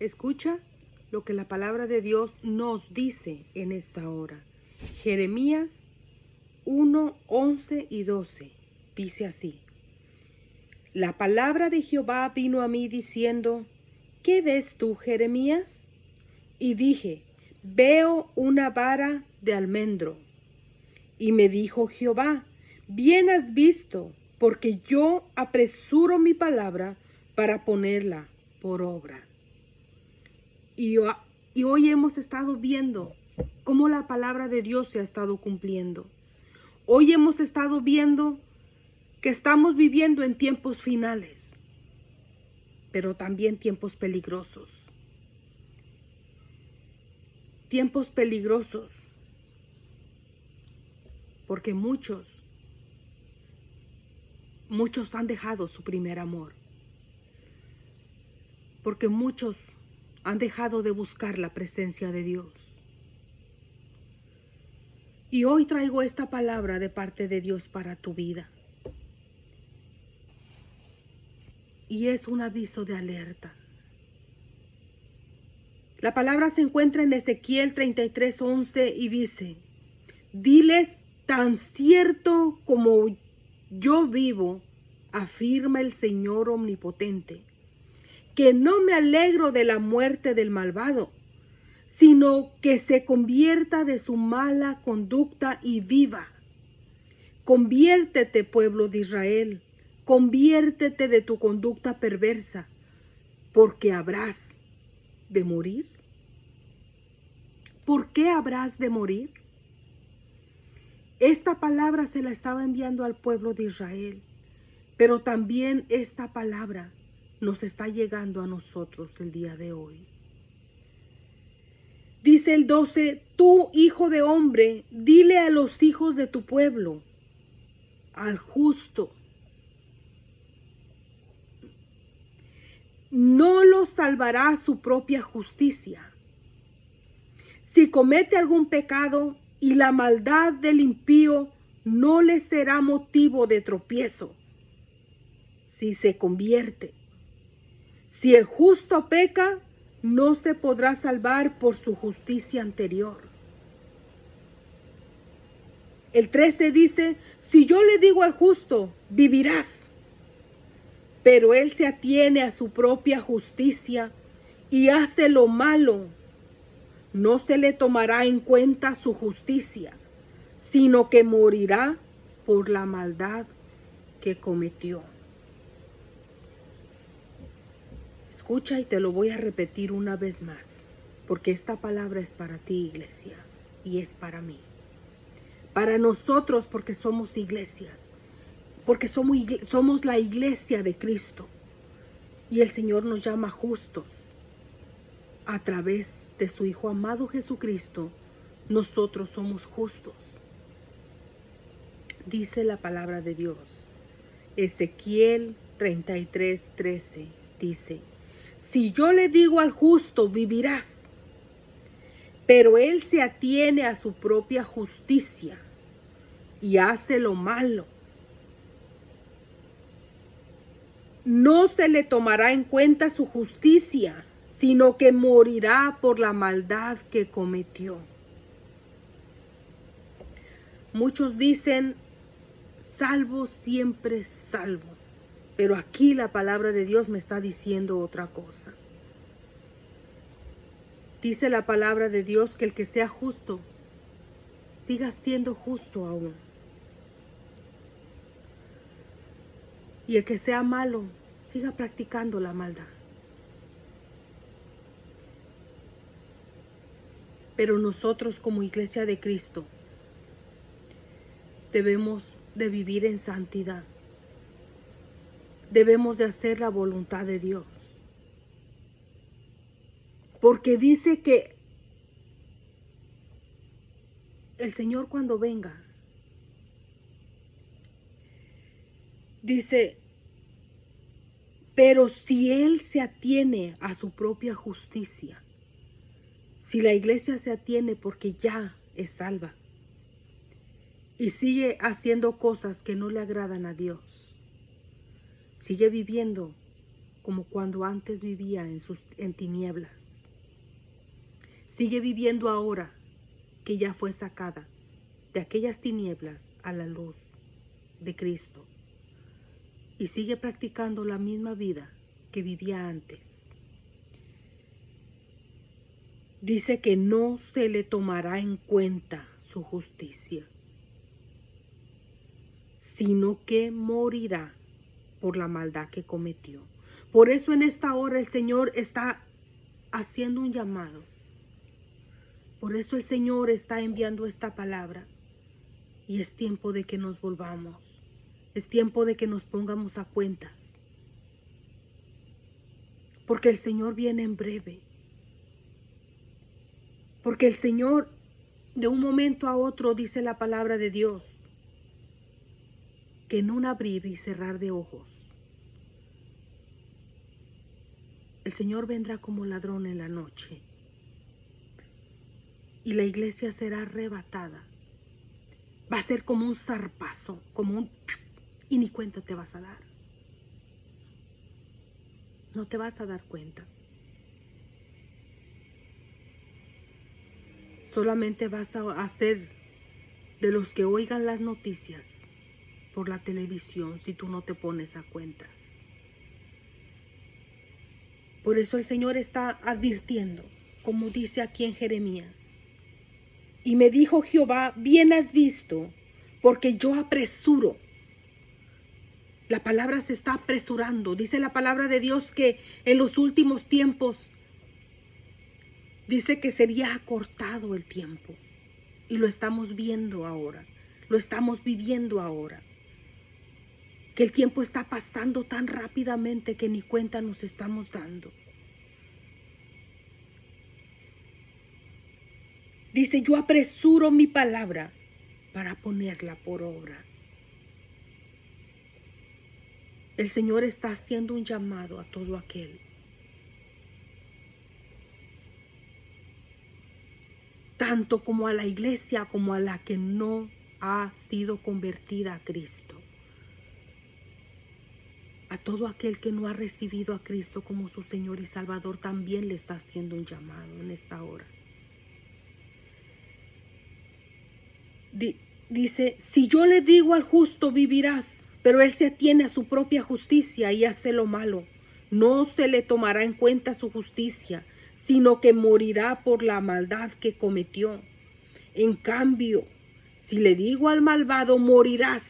Escucha lo que la palabra de Dios nos dice en esta hora. Jeremías 1, 11 y 12 dice así: La palabra de Jehová vino a mí diciendo, ¿qué ves tú, Jeremías? Y dije, veo una vara de almendro. Y me dijo Jehová, bien has visto, porque yo apresuro mi palabra para ponerla por obra. Y hoy hemos estado viendo cómo la palabra de Dios se ha estado cumpliendo. Hoy hemos estado viendo que estamos viviendo en tiempos finales, pero también tiempos peligrosos. Tiempos peligrosos, porque muchos han dejado su primer amor. Porque muchos han dejado de buscar la presencia de Dios. Y hoy traigo esta palabra de parte de Dios para tu vida. Y es un aviso de alerta. La palabra se encuentra en Ezequiel 33:11 y dice, diles tan cierto como yo vivo, afirma el Señor omnipotente, que no me alegro de la muerte del malvado, sino que se convierta de su mala conducta y viva. Conviértete, pueblo de Israel, conviértete de tu conducta perversa, porque habrás de morir. ¿Por qué habrás de morir? Esta palabra se la estaba enviando al pueblo de Israel, pero también esta palabra nos está llegando a nosotros el día de hoy. Dice el 12, tú, hijo de hombre, dile a los hijos de tu pueblo, al justo, no los salvará su propia justicia. Si comete algún pecado y la maldad del impío no le será motivo de tropiezo, si se convierte. Si el justo peca, no se podrá salvar por su justicia anterior. El 13 dice, si yo le digo al justo, vivirás, pero él se atiene a su propia justicia y hace lo malo, no se le tomará en cuenta su justicia, sino que morirá por la maldad que cometió. Escucha y te lo voy a repetir una vez más, porque esta palabra es para ti, iglesia, y es para mí. Para nosotros, porque somos iglesias, porque somos la iglesia de Cristo, y el Señor nos llama justos. A través de su Hijo amado Jesucristo, nosotros somos justos. Dice la palabra de Dios. Ezequiel 33:13 dice, si yo le digo al justo, vivirás, pero él se atiene a su propia justicia y hace lo malo, no se le tomará en cuenta su justicia, sino que morirá por la maldad que cometió. Muchos dicen, salvo siempre salvo. Pero aquí la palabra de Dios me está diciendo otra cosa. Dice la palabra de Dios que el que sea justo, siga siendo justo aún. Y el que sea malo, siga practicando la maldad. Pero nosotros como iglesia de Cristo, debemos de vivir en santidad. Debemos de hacer la voluntad de Dios. Porque dice que el Señor cuando venga, dice, pero si Él se atiene a su propia justicia, si la iglesia se atiene porque ya es salva y sigue haciendo cosas que no le agradan a Dios, sigue viviendo como cuando antes vivía en tinieblas. Sigue viviendo ahora que ya fue sacada de aquellas tinieblas a la luz de Cristo. Y sigue practicando la misma vida que vivía antes. Dice que no se le tomará en cuenta su justicia, sino que morirá por la maldad que cometió. Por eso en esta hora el Señor está haciendo un llamado. Por eso el Señor está enviando esta palabra. Y es tiempo de que nos volvamos. Es tiempo de que nos pongamos a cuentas. Porque el Señor viene en breve. Porque el Señor, de un momento a otro, dice la palabra de Dios, que en un abrir y cerrar de ojos, el Señor vendrá como ladrón en la noche. Y la iglesia será arrebatada. Va a ser como un zarpazo, como un... y ni cuenta te vas a dar. No te vas a dar cuenta. Solamente vas a hacer de los que oigan las noticias por la televisión si tú no te pones a cuentas. Por eso el Señor está advirtiendo, como dice aquí en Jeremías. Y me dijo Jehová, bien has visto, porque yo apresuro. La palabra se está apresurando. Dice la palabra de Dios que en los últimos tiempos dice que sería acortado el tiempo. Y lo estamos viendo ahora. Lo estamos viviendo ahora. Que el tiempo está pasando tan rápidamente que ni cuenta nos estamos dando. Dice, yo apresuro mi palabra para ponerla por obra. El Señor está haciendo un llamado a todo aquel. Tanto como a la iglesia como a la que no ha sido convertida a Cristo. A todo aquel que no ha recibido a Cristo como su Señor y Salvador también le está haciendo un llamado en esta hora. Dice, si yo le digo al justo vivirás, pero él se atiene a su propia justicia y hace lo malo, no se le tomará en cuenta su justicia, sino que morirá por la maldad que cometió. En cambio, si le digo al malvado morirás,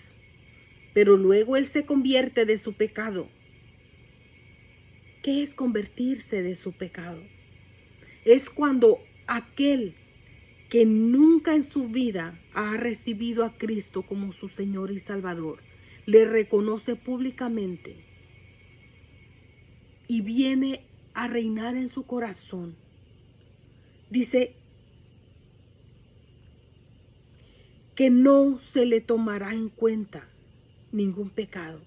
pero luego él se convierte de su pecado. ¿Qué es convertirse de su pecado? Es cuando aquel que nunca en su vida ha recibido a Cristo como su Señor y Salvador, le reconoce públicamente y viene a reinar en su corazón. Dice que no se le tomará en cuenta ningún pecado.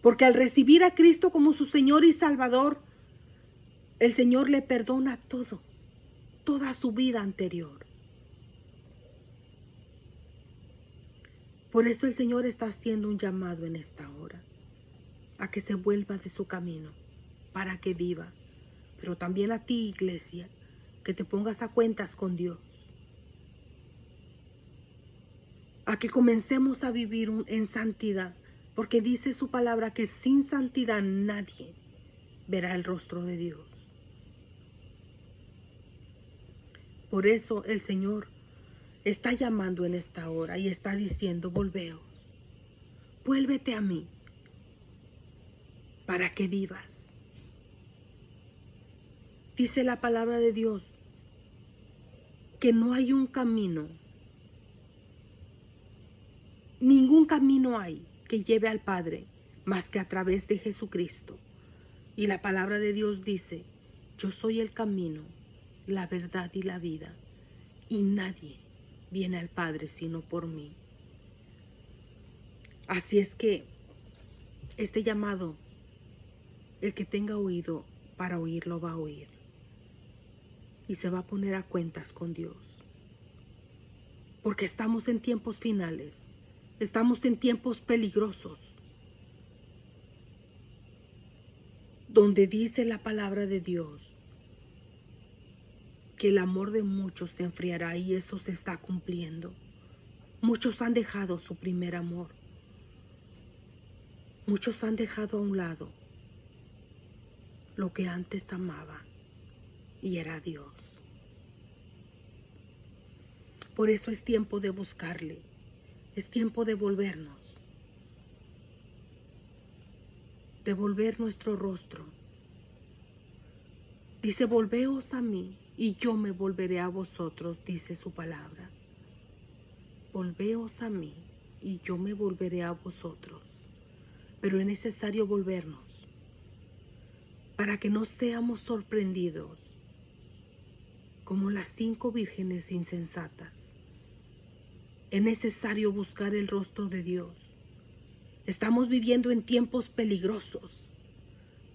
Porque al recibir a Cristo como su Señor y Salvador, el Señor le perdona todo, toda su vida anterior. Por eso el Señor está haciendo un llamado en esta hora, a que se vuelva de su camino, para que viva. Pero también a ti, iglesia, que te pongas a cuentas con Dios. A que comencemos a vivir en santidad, porque dice su palabra que sin santidad nadie verá el rostro de Dios. Por eso el Señor está llamando en esta hora y está diciendo, volveos, vuélvete a mí, para que vivas. Dice la palabra de Dios que no hay un camino, ningún camino hay que lleve al Padre más que a través de Jesucristo. Y la palabra de Dios dice, yo soy el camino, la verdad y la vida, y nadie viene al Padre sino por mí. Así es que este llamado, el que tenga oído para oírlo va a oír. Y se va a poner a cuentas con Dios. Porque estamos en tiempos finales. Estamos en tiempos peligrosos. donde dice la palabra de Dios que el amor de muchos se enfriará, y eso se está cumpliendo. Muchos han dejado su primer amor. Muchos han dejado a un lado lo que antes amaba, y era Dios. Por eso es tiempo de buscarle. Es tiempo de volvernos. De volver nuestro rostro. Dice, volveos a mí y yo me volveré a vosotros, dice su palabra. Volveos a mí y yo me volveré a vosotros. Pero es necesario volvernos para que no seamos sorprendidos como las 5 vírgenes insensatas. Es necesario buscar el rostro de Dios. Estamos viviendo en tiempos peligrosos.